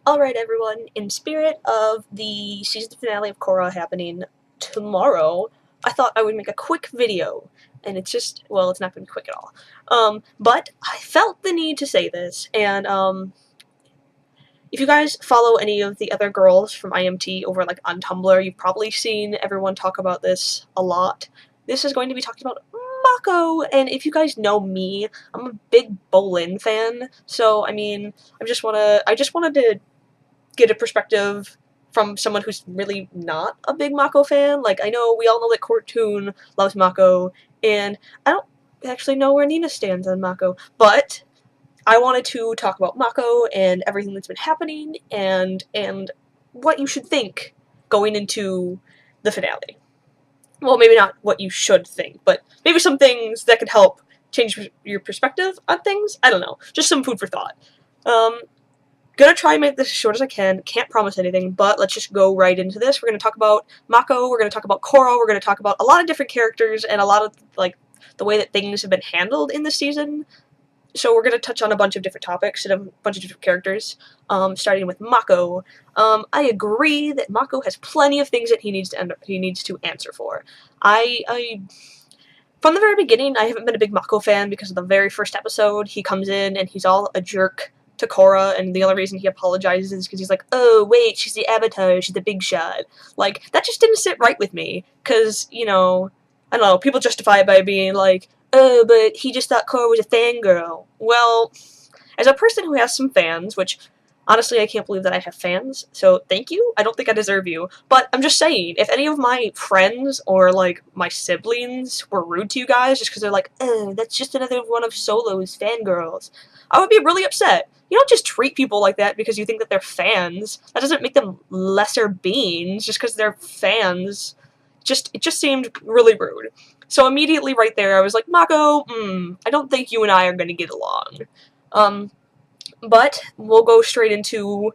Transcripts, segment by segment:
Alright everyone, in spirit of the season finale of Korra happening tomorrow, I thought I would make a quick video. And it's just, well, it's not going to be quick at all. But I felt the need to say this, and if you guys follow any of the other girls from IMT over like on Tumblr, you've probably seen everyone talk about this a lot. This is going to be talking about Mako, and if you guys know me, I'm a big Bolin fan, so I mean, I just wanted to get a perspective from someone who's really not a big Mako fan. Like, I know we all know that Cartoon loves Mako, and I don't actually know where Nina stands on Mako, but I wanted to talk about Mako and everything that's been happening, and what you should think going into the finale. Well, maybe not what you should think, but maybe some things that could help change your perspective on things. I don't know. Just some food for thought. Gonna try and make this as short as I can. Can't promise anything, but let's just go right into this. We're gonna talk about Mako, we're gonna talk about Korra, we're gonna talk about a lot of different characters and a lot of, like, the way that things have been handled in this season. So we're gonna touch on a bunch of different topics and a bunch of different characters, starting with Mako. I agree that Mako has plenty of things that he needs to answer for. From the very beginning, I haven't been a big Mako fan because of the very first episode. He comes in and he's all a jerk to Korra, and the only reason he apologizes is because he's like, oh, wait, she's the Avatar, she's the big shot. Like, that just didn't sit right with me, because, you know, I don't know, people justify it by being like, oh, but he just thought Korra was a fangirl. Well, as a person who has some fans, which, honestly, I can't believe that I have fans, so thank you, I don't think I deserve you, but I'm just saying, if any of my friends or, like, my siblings were rude to you guys just because they're like, oh, that's just another one of Solo's fangirls, I would be really upset. You don't just treat people like that because you think that they're fans. That doesn't make them lesser beings just because they're fans. It just seemed really rude. So immediately right there, I was like, Mako, I don't think you and I are going to get along. But we'll go into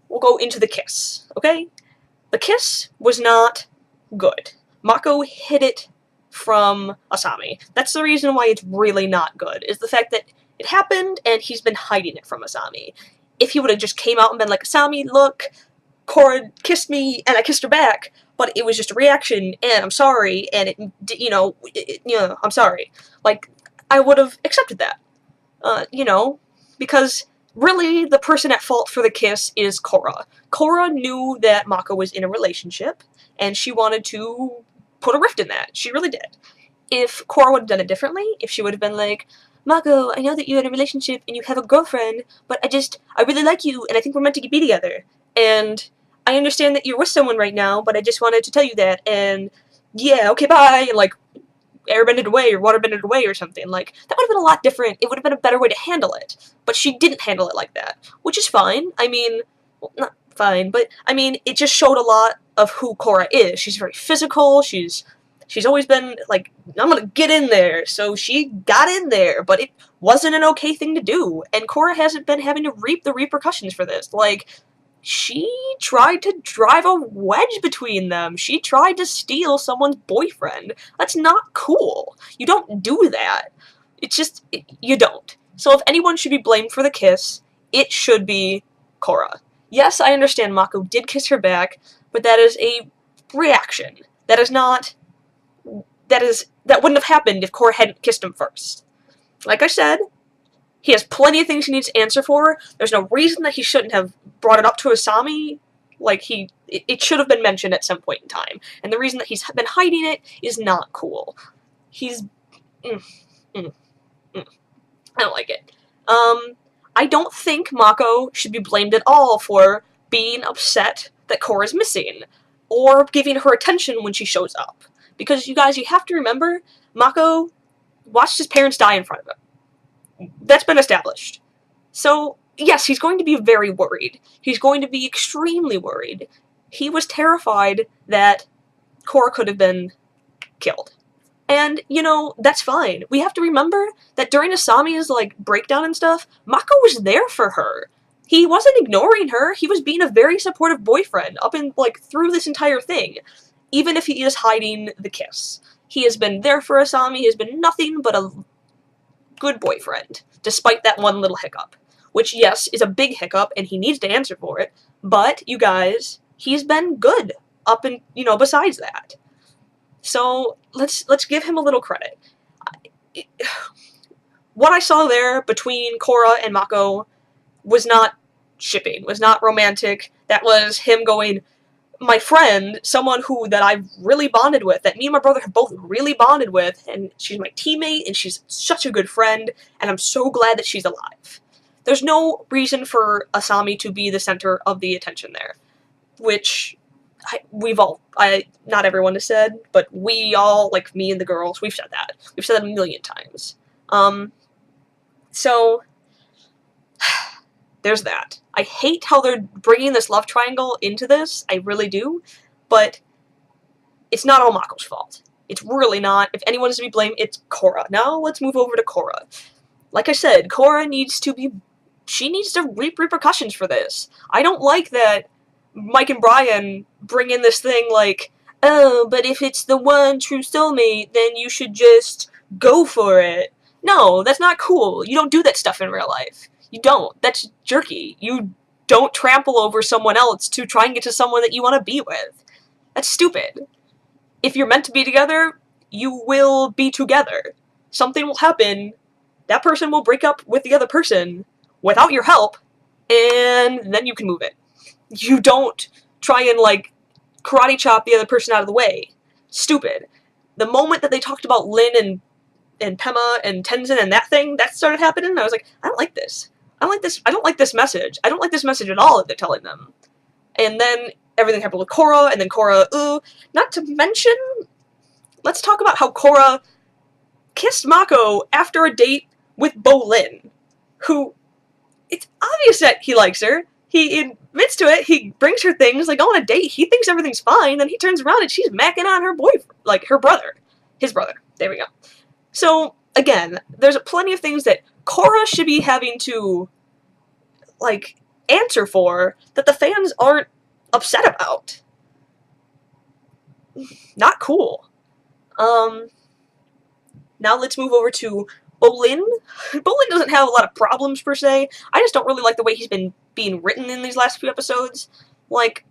the kiss, okay? The kiss was not good. Mako hid it from Asami. That's the reason why it's really not good, is the fact that it happened, and he's been hiding it from Asami. If he would have just came out and been like, Asami, look, Korra kissed me, and I kissed her back, but it was just a reaction, and I'm sorry, and I'm sorry. Like, I would have accepted that. Because really, the person at fault for the kiss is Korra. Korra knew that Mako was in a relationship, and she wanted to put a rift in that. She really did. If Korra would have done it differently, if she would have been like, Mako, I know that you're in a relationship and you have a girlfriend, but I really like you and I think we're meant to be together. And I understand that you're with someone right now, but I just wanted to tell you that, and yeah, okay, bye, and like, airbended away or waterbended away or something. Like, that would have been a lot different. It would have been a better way to handle it. But she didn't handle it like that, which is fine. I mean, well, not fine, but I mean, it just showed a lot of who Korra is. She's very physical, she's always been, like, I'm gonna get in there, so she got in there, but it wasn't an okay thing to do, and Korra hasn't been having to reap the repercussions for this. Like, she tried to drive a wedge between them. She tried to steal someone's boyfriend. That's not cool. You don't do that. You don't. So if anyone should be blamed for the kiss, it should be Korra. Yes, I understand Mako did kiss her back, but that is a reaction. That wouldn't have happened if Korra hadn't kissed him first. Like I said, he has plenty of things he needs to answer for. There's no reason that he shouldn't have brought it up to Asami. Like, it should have been mentioned at some point in time. And the reason that he's been hiding it is not cool. I don't like it. I don't think Mako should be blamed at all for being upset that Korra's missing, or giving her attention when she shows up. Because, you guys, you have to remember, Mako watched his parents die in front of him. That's been established. So, yes, he's going to be very worried. He's going to be extremely worried. He was terrified that Korra could have been killed. And, you know, that's fine. We have to remember that during Asami's, like, breakdown and stuff, Mako was there for her. He wasn't ignoring her. He was being a very supportive boyfriend through this entire thing. Even if he is hiding the kiss. He has been there for Asami. He has been nothing but a good boyfriend, despite that one little hiccup. which, yes, is a big hiccup, and he needs to answer for it, but, you guys, he's been good up and, besides that. So, let's give him a little credit. What I saw there between Korra and Mako was not shipping, was not romantic. That was him going, my friend, someone that I've really bonded with, that me and my brother have both really bonded with, and she's my teammate, and she's such a good friend, and I'm so glad that she's alive. There's no reason for Asami to be the center of the attention there, which not everyone has said, but we all, like me and the girls, we've said that. We've said that a million times. So, there's that. I hate how they're bringing this love triangle into this, I really do, but it's not all Mako's fault. It's really not. If anyone is to be blamed, it's Korra. Now, let's move over to Korra. Like I said, Korra needs to reap repercussions for this. I don't like that Mike and Brian bring in this thing like, oh, but if it's the one true soulmate, then you should just go for it. No, that's not cool. You don't do that stuff in real life. You don't. That's jerky. You don't trample over someone else to try and get to someone that you want to be with. That's stupid. If you're meant to be together, you will be together. Something will happen. That person will break up with the other person without your help, and then you can move it. You don't try and, like, karate chop the other person out of the way. Stupid. The moment that they talked about Lin and Pema and Tenzin and that thing, that started happening, I was like, I don't like this. I don't like this message. I don't like this message at all that they're telling them. And then everything happened with Korra, and then Korra, not to mention, let's talk about how Korra kissed Mako after a date with Bolin, who, it's obvious that he likes her. He admits to it, he brings her things, like, go on a date, he thinks everything's fine, then he turns around and she's macking on her boyfriend, like, her brother. His brother. There we go. So, again, there's plenty of things that Korra should be having to, like, answer for that the fans aren't upset about. Not cool. Now let's move over to Bolin. Bolin doesn't have a lot of problems, per se. I just don't really like the way he's been being written in these last few episodes. Like,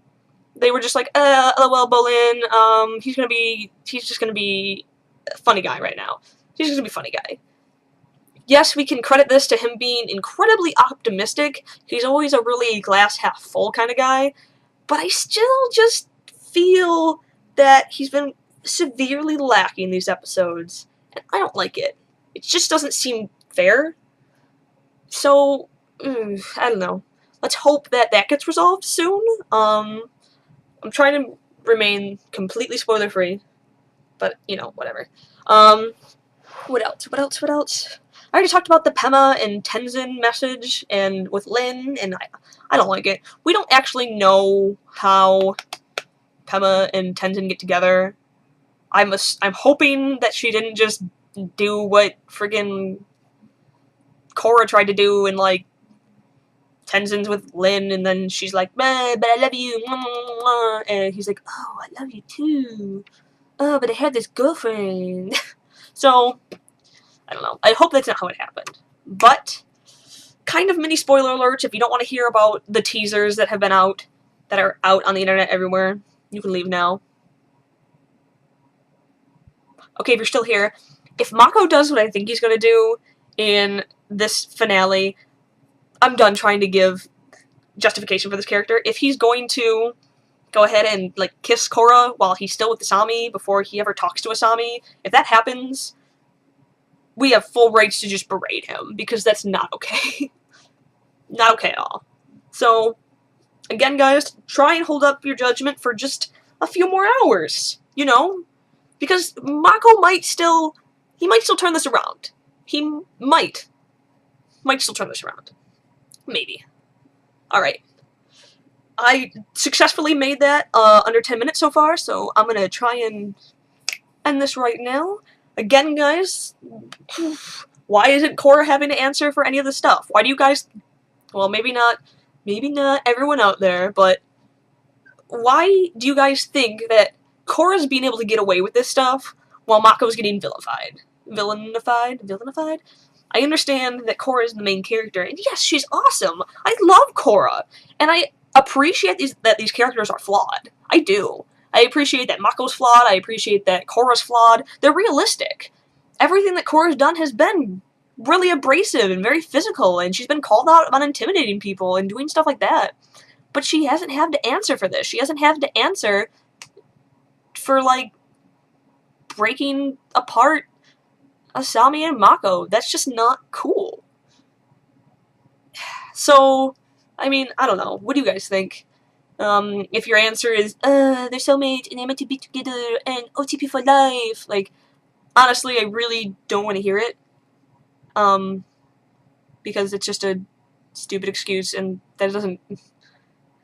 they were just like, well, Bolin, he's just gonna be a funny guy right now. He's just gonna be a funny guy. Yes, we can credit this to him being incredibly optimistic. He's always a really glass half full kind of guy. But I still just feel that he's been severely lacking these episodes. And I don't like it. It just doesn't seem fair. So, I don't know. Let's hope that gets resolved soon. I'm trying to remain completely spoiler-free. But, whatever. What else? I already talked about the Pema and Tenzin message, and with Lin, and I don't like it. We don't actually know how Pema and Tenzin get together. I'm hoping that she didn't just do what friggin' Korra tried to do, and, like, Tenzin's with Lin, and then she's like, but I love you, and he's like, oh, I love you too. Oh, but I had this girlfriend. So, I don't know. I hope that's not how it happened. But, kind of mini spoiler alert, if you don't want to hear about the teasers that are out on the internet everywhere, you can leave now. Okay, if you're still here, if Mako does what I think he's gonna do in this finale, I'm done trying to give justification for this character. If he's going to go ahead and, like, kiss Korra while he's still with Asami before he ever talks to Asami, if that happens, we have full rights to just berate him, because that's not okay. Not okay at all. So, again, guys, try and hold up your judgment for just a few more hours, because Mako might still turn this around. He might still turn this around. Maybe. Alright. I successfully made that under 10 minutes so far, so I'm gonna try and end this right now. Again, guys, why isn't Korra having to answer for any of this stuff? Why do you guys, well, maybe not everyone out there, but why do you guys think that Korra's being able to get away with this stuff while Mako's getting vilified? Villainified? I understand that Korra is the main character, and yes, she's awesome. I love Korra, and I appreciate that these characters are flawed. I do. I appreciate that Mako's flawed. I appreciate that Korra's flawed. They're realistic. Everything that Korra's done has been really abrasive and very physical, and she's been called out on intimidating people and doing stuff like that. But she hasn't had to answer for this. She hasn't had to answer for, like, breaking apart Asami and Mako. That's just not cool. So, I mean, I don't know. What do you guys think? If your answer is, they're soulmates and they're meant to be together and OTP for life, like, honestly, I really don't want to hear it. Because it's just a stupid excuse and that doesn't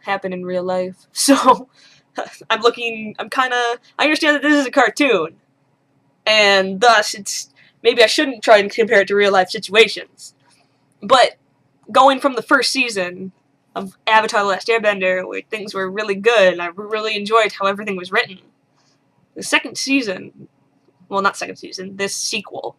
happen in real life. So, I understand that this is a cartoon. And thus, maybe I shouldn't try and compare it to real life situations. But going from the first season of Avatar: The Last Airbender, where things were really good, and I really enjoyed how everything was written, the second season, well, not second season, this sequel,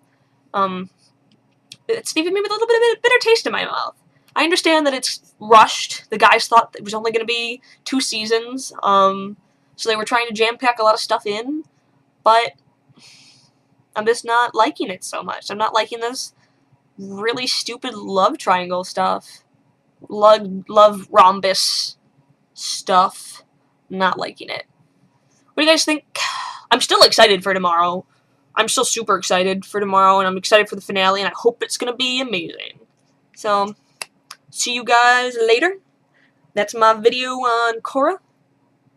it's leaving me with a little bit of a bitter taste in my mouth. I understand that it's rushed. The guys thought it was only going to be 2 seasons, so they were trying to jam-pack a lot of stuff in, but I'm just not liking it so much. I'm not liking this really stupid love triangle stuff. Love rhombus stuff. Not liking it. What do you guys think? I'm still excited for tomorrow. I'm still super excited for tomorrow, and I'm excited for the finale, and I hope it's going to be amazing. So, see you guys later. That's my video on Korra.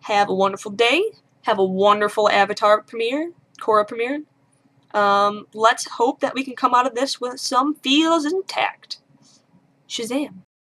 Have a wonderful day. Have a wonderful Avatar premiere. Korra premiere. Let's hope that we can come out of this with some feels intact. Shazam.